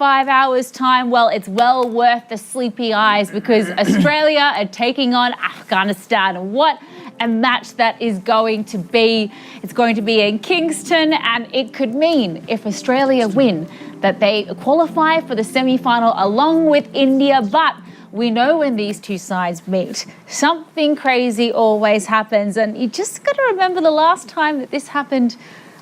5 hours' time, well, it's well worth the sleepy eyes because Australia are taking on Afghanistan. What a match that is going to be. It's going to be in Kingston, and it could mean, if Australia win, that they qualify for the semi-final along with India. But we know when these two sides meet, something crazy always happens. And you just got to remember the last time that this happened.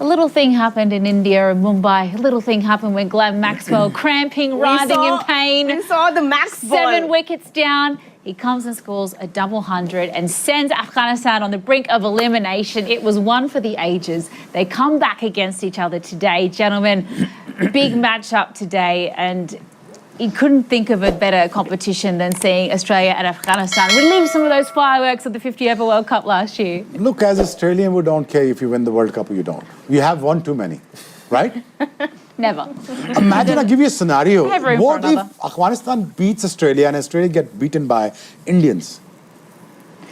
A little thing happened in India and Mumbai. A little thing happened when Glenn Maxwell, cramping, writhing in pain. We saw the Max ball. 7 wickets down. He comes and scores a double hundred and sends Afghanistan on the brink of elimination. It was one for the ages. They come back against each other today. Gentlemen, big matchup today, and you couldn't think of a better competition than seeing Australia and Afghanistan relive some of those fireworks of the 50-over World Cup last year. Look, as Australian, we don't care if you win the World Cup or you don't. You have one too many, right? Never. Imagine I give you a scenario. Have room What for another. if Afghanistan beats Australia and Australia get beaten by Indians?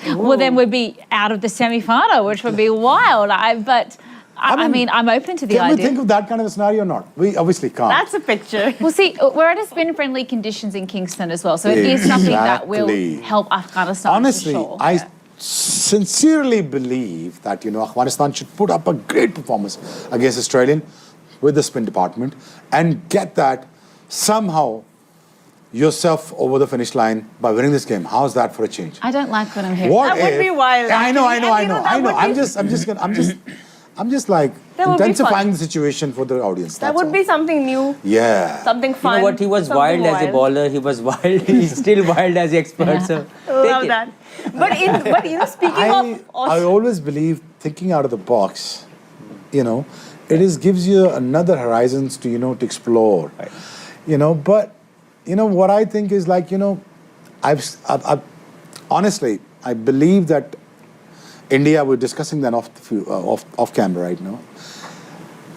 Well, then we'd be out of the semi-final, which would be wild. I mean, I'm open to the Can idea. we think of that kind of a scenario or not? We obviously can't. That's a picture. Well, see, we're at spin-friendly conditions in Kingston as well, so it is something that will Exactly. help Afghanistan. Honestly, for sure. I sincerely believe that, Afghanistan should put up a great performance against Australian with the spin department and get that somehow yourself over the finish line by winning this game. How's that for a change? I don't like what I'm hearing. What That would if- be wild, Yeah, I know. that would be- I'm just like That would be intensifying fun. the situation for the audience. That that's would all. be something new, Yeah. something You fun. know what? He was something wild as a bowler. He was wild. He's still wild as the expert. So Love take it. that. But speaking of I always believe thinking out of the box, it gives you another horizons to, to explore. Right. But, what I think is like, I've honestly, I believe that India, we're discussing that off camera right now.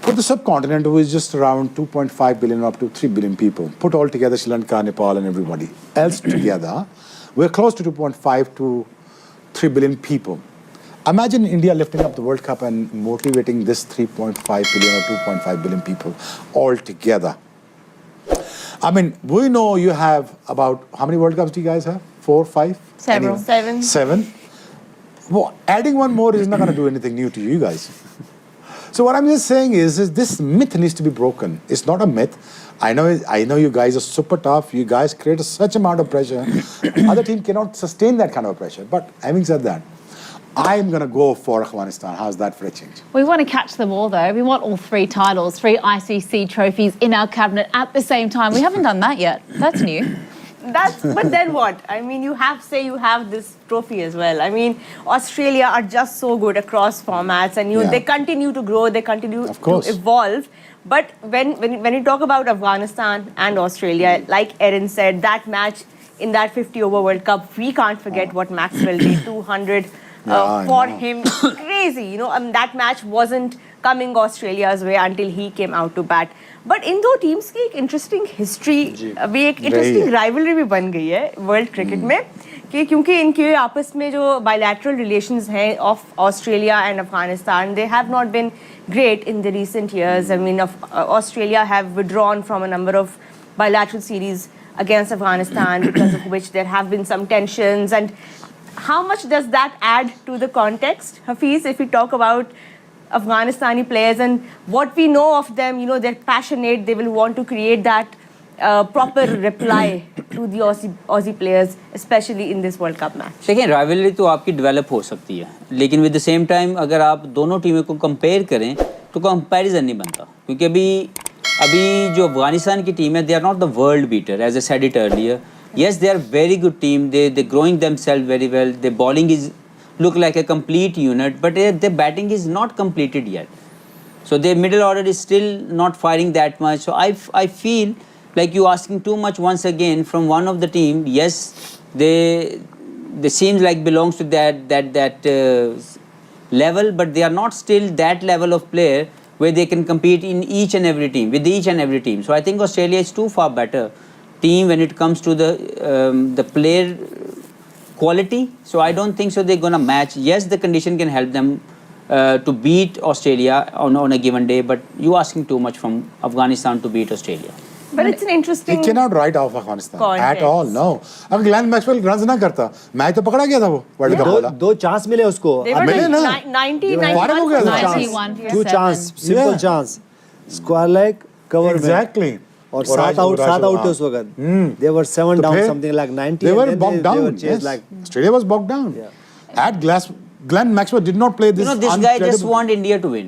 Put the subcontinent, who is just around 2.5 billion up to 3 billion people. Put all together Sri Lanka, Nepal, and everybody else together. We're close to 2.5 to 3 billion people. Imagine India lifting up the World Cup and motivating this 3.5 billion or 2.5 billion people all together. I mean, we know you have about, how many World Cups do you guys have? 4, 5? Several. Anyone? 7. 7? Well, adding one more is not going to do anything new to you guys. So what I'm just saying is this myth needs to be broken. It's not a myth. I know you guys are super tough. You guys create such amount of pressure. Other team cannot sustain that kind of pressure. But having said that, I'm going to go for Afghanistan. How's that for a change? We want to catch them all, though. We want all 3 titles, 3 ICC trophies in our cabinet at the same time. We haven't done that yet. That's new. But then what? I mean, you have this trophy as well. I mean, Australia are just so good across formats, and they continue to grow, they continue to evolve. But when you talk about Afghanistan and Australia, like Erin said, that match in that 50-over World Cup, we can't forget what Maxwell did, 200 for him. Crazy, that match wasn't coming Australia's way until he came out to bat. But इन दो teams की एक interesting history अभी एक interesting rivalry भी बन गई है world cricket में कि क्योंकि इनके आपस में जो bilateral relations हैं of Australia and Afghanistan, they have not been great in the recent years. I mean, Australia have withdrawn from a number of bilateral series against Afghanistan because of which there have been some tensions. And how much does that add to the context, Hafeez, if we talk about Afghanistani players and what we know of them, they're passionate, they will want to create that proper reply to the Aussie players, especially in this World Cup match. देखिए rivalry तो आपकी develop हो सकती है, लेकिन with the same time अगर आप दोनों टीमों को कंपेयर करें तो कंपैरिजन नहीं बनता, क्योंकि अभी जो अफगानिस्तान की टीम है, they are not the world beater, as I said it earlier. Yes, they are very good team. They're growing themselves very well. Their bowling look like a complete unit, but their batting is not completed yet. So their middle order is still not firing that much. So I feel like you asking too much once again from one of the team. Yes, they seems like belongs to that level, but they are not still that level of player where they can compete in each and every team with each and every team. So I think Australia is too far better team when it comes to the player quality. So I don't think so they're gonna match. Yes, the condition can help them to beat Australia on a given day, but you asking too much from Afghanistan to beat Australia. But it's an interesting. He cannot write off Afghanistan context. at all. No. अगर Glenn Maxwell runs ना करता, match तो पकड़ा गया था वो world cup वाला. दो चांस मिले उसको. They were मिले ना. 90, फारग हो गया था. 91 for Two 7. chance, simple Yeah. chance. Square leg, cover man. Exactly. और सात आउट थे उस वक्त. They were 7 down, something like 90. They were and then bogged they down. were chased Yes. like. Australia was bogged down. At Glenn Maxwell did not play this. This guy just want India to win.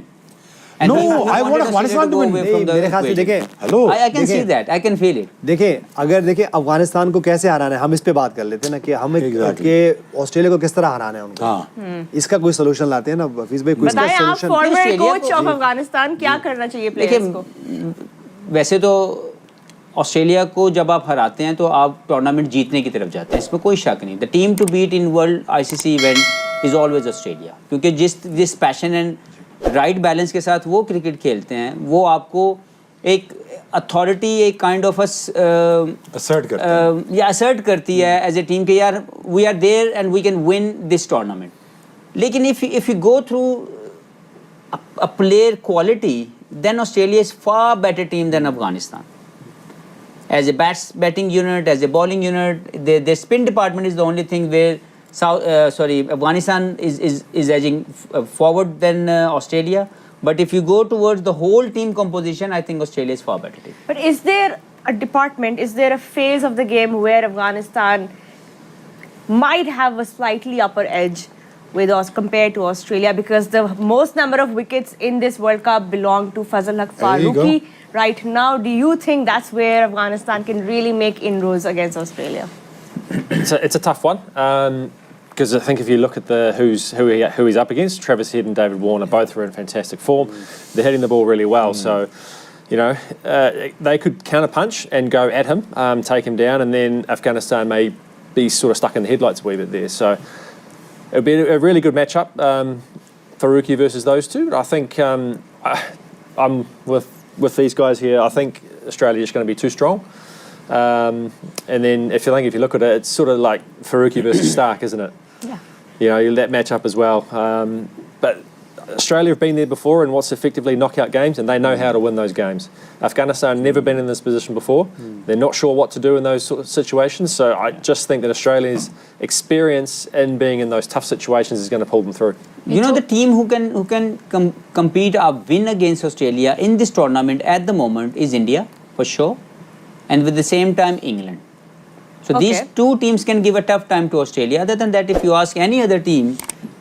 And No, he I wanted want Australia Afghanistan to go win. away from the मेरे ख्याल से equation. देखें. Hello. I can see देखें. that. I can feel it. देखें अगर अफगानिस्तान को कैसे हराना है हम इस पे बात कर लेते हैं ना कि हम Exactly. ऑस्ट्रेलिया को किस तरह हराना है उनको. हाँ. इसका कोई सोल्यूशन लाते हैं ना हफीज भाई कोई इसका बताएं आप सोल्यूशन. फॉर्मर Australia कोच को- ऑफ अफगानिस्तान क्या करना चाहिए प्लेयर्स को? वैसे तो ऑस्ट्रेलिया को जब आप हराते हैं तो आप टूर्नामेंट जीतने की तरफ जाते हैं, इसमें कोई शक नहीं. The team to beat in world ICC event is always Australia, क्योंकि जिस पैशन एंड राइट बैलेंस के साथ वो क्रिकेट खेलते हैं वो आपको एक अथॉरिटी, एक काइंड ऑफ Assert करते हैं. या असर्ट करती है एज ए टीम कि यार we are there and we can win this tournament. लेकिन if you go through a player quality, then Australia is far better team than Afghanistan. As a batting unit, as a bowling unit, their spin department is the only thing where Afghanistan is edging forward than Australia. But if you go towards the whole team composition, I think Australia is far better team. But is there a department, is there a phase of the game where Afghanistan might have a slightly upper edge with us compared to Australia, because the most number of wickets in this World Cup belong to Fazal Haq There you go. Farooqi right now? Do you think that's where Afghanistan can really make inroads against Australia? It's a tough one because I think if you look at who he's up against, Travis Head and David Warner both were in fantastic form. They're hitting the ball really well, so you know they could counterpunch and go at him, take him down, and then Afghanistan may be sort of stuck in the headlights a wee bit there. So it'll be a really good matchup, Farooqi versus those two. But I think I'm with these guys here. I think Australia is going to be too strong. And then if you look at it, it's sort of like Farooqi versus Stark, isn't it? Yeah. You know, that matchup as well. But Australia have been there before in what's effectively knockout games, and they know how to win those games. Afghanistan never been in this position before. They're not sure what to do in those sort of situations. So I just think that Australia's experience in being in those tough situations is going to pull them through. You know, the team who can compete or win against Australia in this tournament at the moment is India, for sure, and with the same time England. So these two teams can give a tough time to Australia. Other than that, if you ask any other team,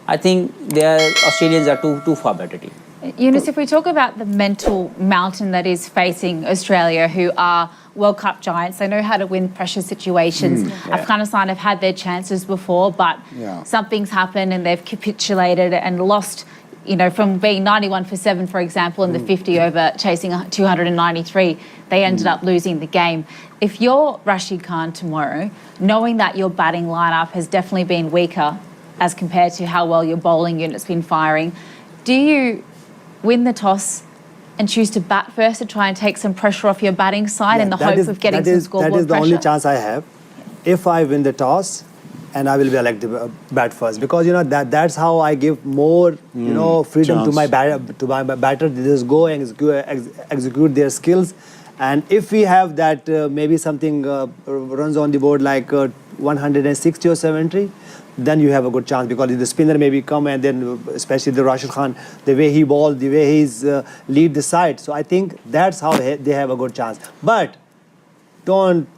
I think Australians are too far better team. Yunus, if we talk about the mental mountain that is facing Australia, who are World Cup giants, they know how to win pressure situations. Afghanistan have had their chances before, but something's happened and they've capitulated and lost, you know, from being 91 for 7, for example, in the 50 over chasing 293, they ended up losing the game. If you're Rashid Khan tomorrow, knowing that your batting lineup has definitely been weaker as compared to how well your bowling unit's been firing, do you win the toss and choose to bat first to try and take some pressure off your batting side in the hope of getting some scoreboard pressure? That is the only chance I have. If I win the toss, and I will be elected bat first, because you know that's how I give more freedom chance to my batter. They just go and execute their skills, and if we have that maybe something runs on the board like 160 or 70, then you have a good chance, because the spinner maybe come, and then especially the Rashid Khan, the way he bowled, the way he's lead the side. So I think that's how they have a good chance. But don't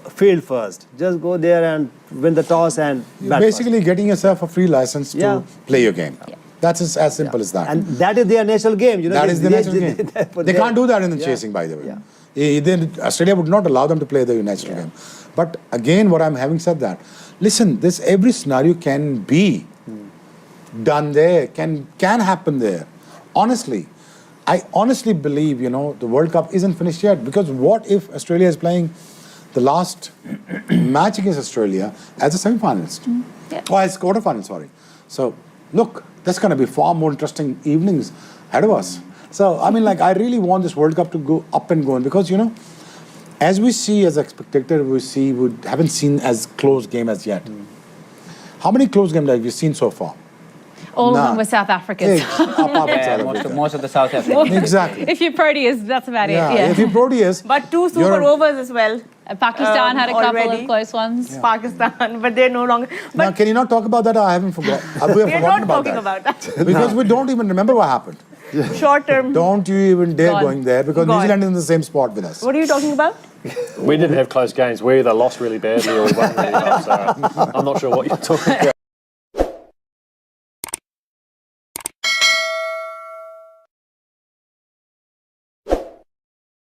field first. Just go there and win the toss and bat basically first. getting yourself a free license to play your game. That's as simple as that. And that is their natural game. You know, That is the natural game. They can't do that in the chasing, by the way. Australia would not allow them to play the natural game. But again, what I'm having said that, listen, every scenario can be done there, can happen there. Honestly, I honestly believe, the World Cup isn't finished yet, because what if Australia is playing the last match against Australia as a semi-finalist? Or as quarter-final, sorry. So, look, that's going to be far more interesting evenings ahead of us. So, I mean, I really want this World Cup to go up and going, because, as we see as a spectator, we haven't seen as close game as yet. How many close games have you seen so far? All of Nah. them were South Africans. Apart from Yeah, South Africa. most of the South Africans. Exactly. If you're Proteas, that's about it. Yeah, Yeah. if you're Proteas, But 2 super you're- overs as well. Pakistan had a couple already. of close ones. Pakistan, but they're no longer. now, But can you not talk about that? I haven't forgotten. We have we're forgotten not about talking that. about that. Because we don't even remember what happened. Short term. Don't you even dare Gone. going there because New Gone. Zealand is in the same spot with us. What are you talking about? We didn't have close games. We either lost really badly or won really well. So I'm not sure what you're talking about.